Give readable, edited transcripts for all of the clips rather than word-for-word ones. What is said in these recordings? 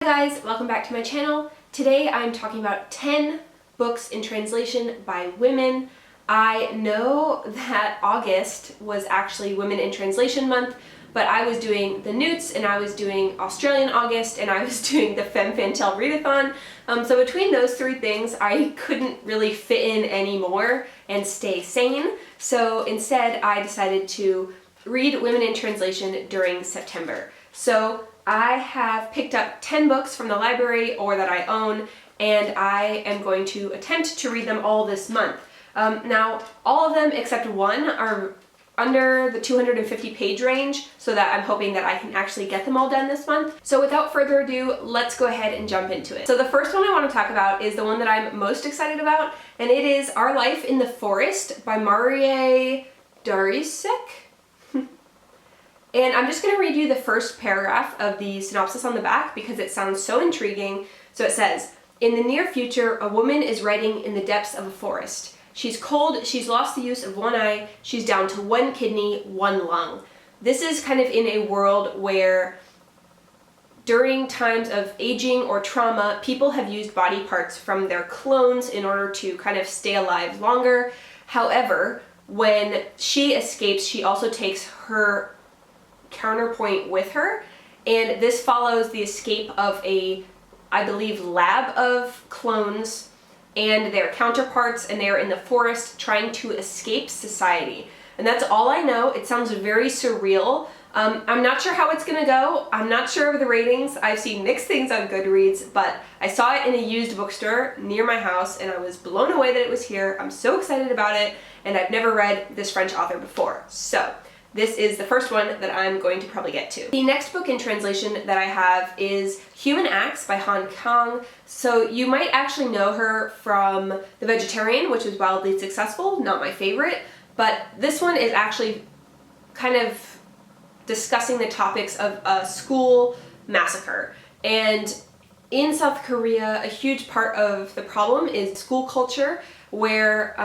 Hi guys, welcome back to my channel. Today I'm talking about 10 books in translation by women. I know that August was actually Women in Translation Month, but I was doing the Newts and I was doing Australian August and I was doing the Femme Fatale Readathon. So between those three things, I couldn't really fit in anymore and stay sane. So instead, I decided to read Women in Translation during September. So I have picked up 10 books from the library or that I own, and I am going to attempt to read them all this month. Now, all of them except one are under the 250 page range, so that I'm hoping that I can actually get them all done this month. So without further ado, let's go ahead and jump into it. So the first one I want to talk about is the one that I'm most excited about, and it is Our Life in the Forest by Marguerite Duras. And I'm just going to read you the first paragraph of the synopsis on the back because it sounds so intriguing. So it says, "In the near future, a woman is writing in the depths of a forest. She's cold, she's lost the use of one eye, she's down to one kidney, one lung." This is kind of in a world where during times of aging or trauma, people have used body parts from their clones in order to kind of stay alive longer. However, when she escapes, she also takes her counterpoint with her, and this follows the escape of a, I believe, lab of clones and their counterparts, and they are in the forest trying to escape society. And that's all I know. It sounds very surreal. I'm not sure how it's gonna go. I'm not sure of the ratings. I've seen mixed things on Goodreads, but I saw it in a used bookstore near my house and I was blown away that it was here. I'm so excited about it, and I've never read this French author before. So this is the first one that I'm going to probably get to. The next book in translation that I have is Human Acts by Kang. So you might actually know her from The Vegetarian, which was wildly successful, not my favorite, but this one is actually kind of discussing the topics of a school massacre. And in South Korea, a huge part of the problem is school culture, where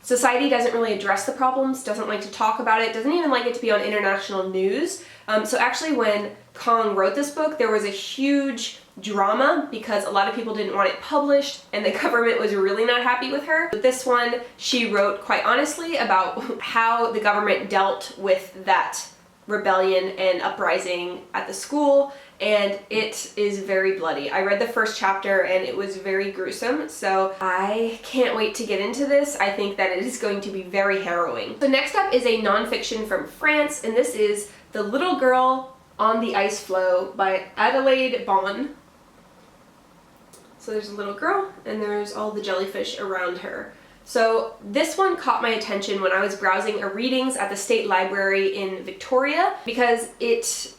society doesn't really address the problems, doesn't like to talk about it, doesn't even like it to be on international news. So actually when Kang wrote this book, there was a huge drama because a lot of people didn't want it published and the government was really not happy with her. But this one, she wrote quite honestly about how the government dealt with that rebellion and uprising at the school, and it is very bloody. I read the first chapter and it was very gruesome, so I can't wait to get into this. I think that it is going to be very harrowing. So next up is a nonfiction from France, and this is The Little Girl on the Ice Floe by Adelaide Bon. So there's a little girl and there's all the jellyfish around her. So this one caught my attention when I was browsing a readings at the State Library in Victoria because it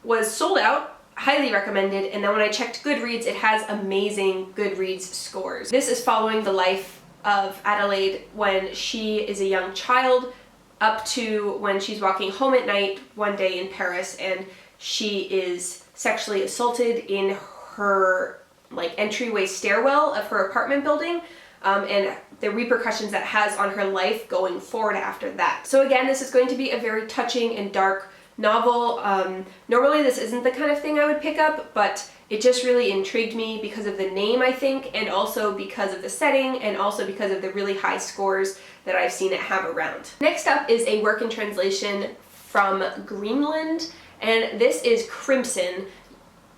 was sold out, highly recommended, and then when I checked Goodreads, it has amazing Goodreads scores. This is following the life of Adelaide when she is a young child up to when she's walking home at night one day in Paris and she is sexually assaulted in her entryway stairwell of her apartment building. And the repercussions that has on her life going forward after that. So again, this is going to be a very touching and dark novel. Normally this isn't the kind of thing I would pick up, but it just really intrigued me because of the name, I think, and also because of the setting, and also because of the really high scores that I've seen it have around. Next up is a work in translation from Greenland, and this is Crimson.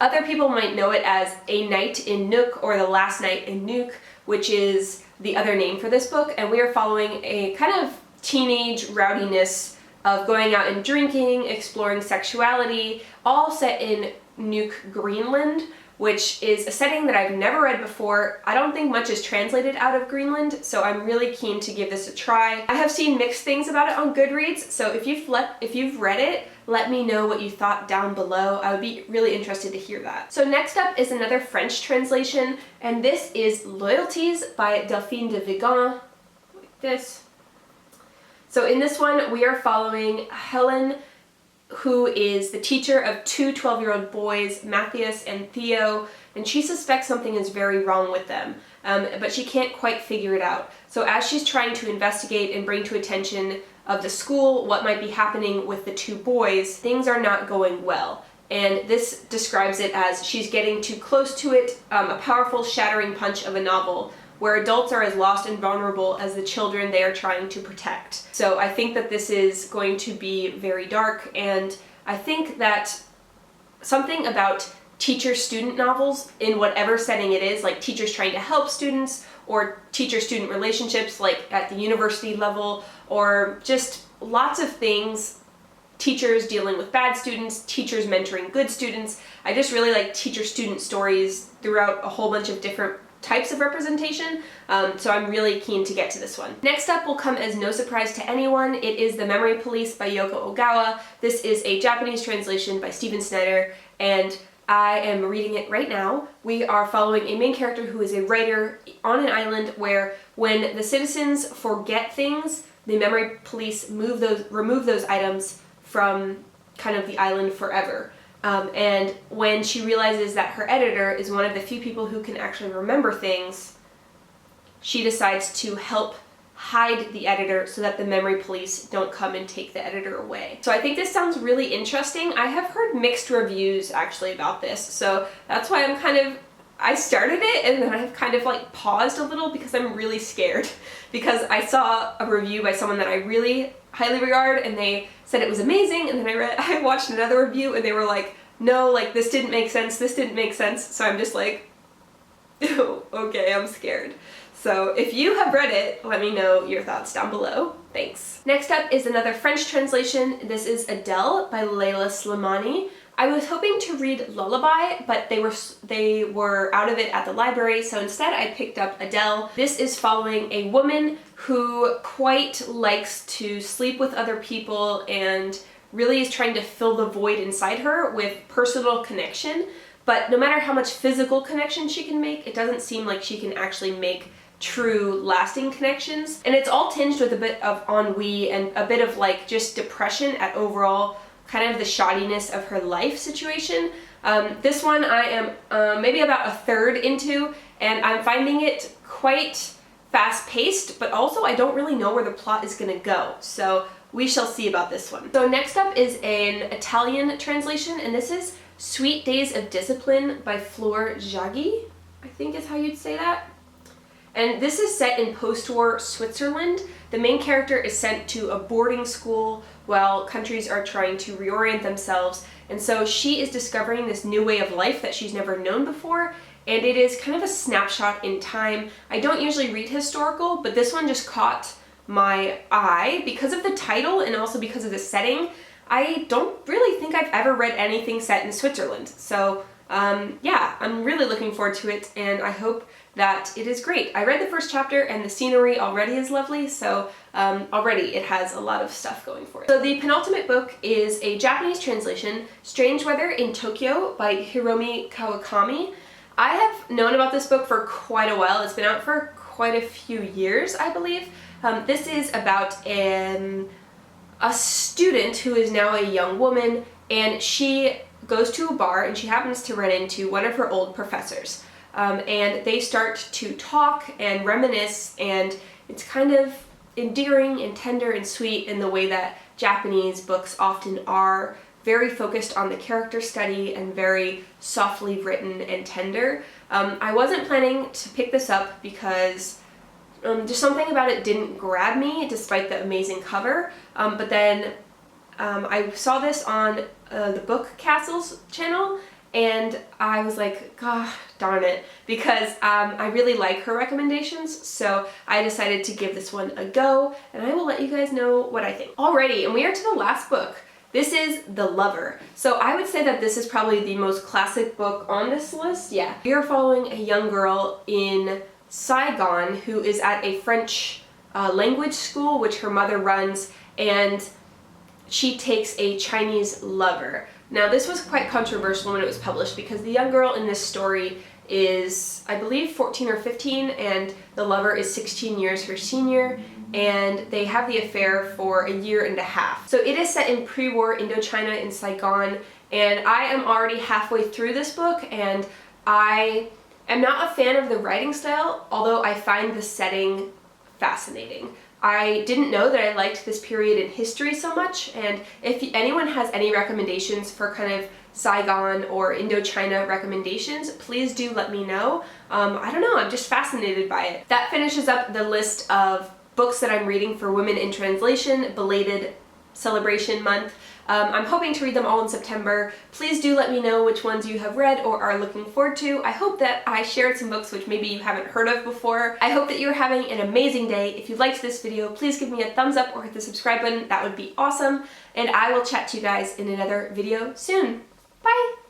Other people might know it as A Night in Nuuk or The Last Night in Nuuk, which is the other name for this book, and we are following a kind of teenage rowdiness of going out and drinking, exploring sexuality, all set in Nuuk, Greenland, which is a setting that I've never read before. I don't think much is translated out of Greenland, so I'm really keen to give this a try. I have seen mixed things about it on Goodreads, so if you've read it, let me know what you thought down below. I would be really interested to hear that. So next up is another French translation, and this is Loyalties by Delphine de Vigan, like this. So in this one, we are following Helen, who is the teacher of two 12-year-old boys, Matthias and Theo, and she suspects something is very wrong with them, but she can't quite figure it out. So as she's trying to investigate and bring to attention of the school what might be happening with the two boys, things are not going well. and this describes it as she's getting too close to it, a powerful shattering punch of a novel where adults are as lost and vulnerable as the children they are trying to protect. So I think that this is going to be very dark, and I think that something about teacher-student novels in whatever setting it is, like teachers trying to help students, or teacher-student relationships like at the university level, or just lots of things, teachers dealing with bad students, teachers mentoring good students. I just really like teacher-student stories throughout a whole bunch of different types of representation, so I'm really keen to get to this one. Next up will come as no surprise to anyone. It is The Memory Police by Yoko Ogawa. This is a Japanese translation by Stephen Snyder, and I am reading it right now. We are following a main character who is a writer on an island where when the citizens forget things, the memory police remove those items from kind of the island forever. And when she realizes that her editor is one of the few people who can actually remember things, she decides to help hide the editor so that the memory police don't come and take the editor away. So I think this sounds really interesting. I have heard mixed reviews actually about this, so that's why I started it and then I've kind of like paused a little because I'm really scared, because I saw a review by someone that I really highly regard and they said it was amazing, and then I watched another review and they were like, no, like this didn't make sense, so I'm just like, okay, I'm scared. So if you have read it, let me know your thoughts down below. Thanks. Next up is another French translation. This is Adele by Leila Slimani. I was hoping to read Lullaby, but they were out of it at the library, so instead I picked up Adele. This is following a woman who quite likes to sleep with other people and really is trying to fill the void inside her with personal connection, but no matter how much physical connection she can make, it doesn't seem like she can actually make true lasting connections. And it's all tinged with a bit of ennui and a bit of like just depression at overall kind of the shoddiness of her life situation. This one I am maybe about a third into, and I'm finding it quite fast-paced, but also I don't really know where the plot is gonna go, so we shall see about this one. So next up is an Italian translation, and this is Sweet Days of Discipline by Fleur Jaggi, I think is how you'd say that. And this is set in post-war Switzerland. The main character is sent to a boarding school while countries are trying to reorient themselves. And so she is discovering this new way of life that she's never known before. And it is kind of a snapshot in time. I don't usually read historical, but this one just caught my eye because of the title and also because of the setting. I don't really think I've ever read anything set in Switzerland. So yeah, I'm really looking forward to it, and I hope that it is great. I read the first chapter and the scenery already is lovely, so already it has a lot of stuff going for it. So the penultimate book is a Japanese translation, Strange Weather in Tokyo by Hiromi Kawakami. I have known about this book for quite a while. It's been out for quite a few years, I believe. This is about a student who is now a young woman, and she goes to a bar and she happens to run into one of her old professors. And they start to talk and reminisce, and it's kind of endearing and tender and sweet in the way that Japanese books often are, very focused on the character study and very softly written and tender. I wasn't planning to pick this up because just something about it didn't grab me despite the amazing cover, but then I saw this on the Book Castle's channel, and I was like, God darn it, because I really like her recommendations, so I decided to give this one a go, and I will let you guys know what I think. Alrighty, and we are to the last book. This is The Lover. So I would say that this is probably the most classic book on this list. Yeah. We are following a young girl in Saigon who is at a French language school which her mother runs, and she takes a Chinese lover. Now this was quite controversial when it was published because the young girl in this story is, I believe, 14 or 15, and the lover is 16 years her senior, and they have the affair for a year and a half. So it is set in pre-war Indochina in Saigon, and I am already halfway through this book, and I am not a fan of the writing style, although I find the setting fascinating. I didn't know that I liked this period in history so much, and if anyone has any recommendations for kind of Saigon or Indochina recommendations, please do let me know. I don't know, I'm just fascinated by it. That finishes up the list of books that I'm reading for Women in Translation, belated celebration month. I'm hoping to read them all in September. Please do let me know which ones you have read or are looking forward to. I hope that I shared some books which maybe you haven't heard of before. I hope that you're having an amazing day. If you liked this video, please give me a thumbs up or hit the subscribe button. That would be awesome. And I will chat to you guys in another video soon. Bye!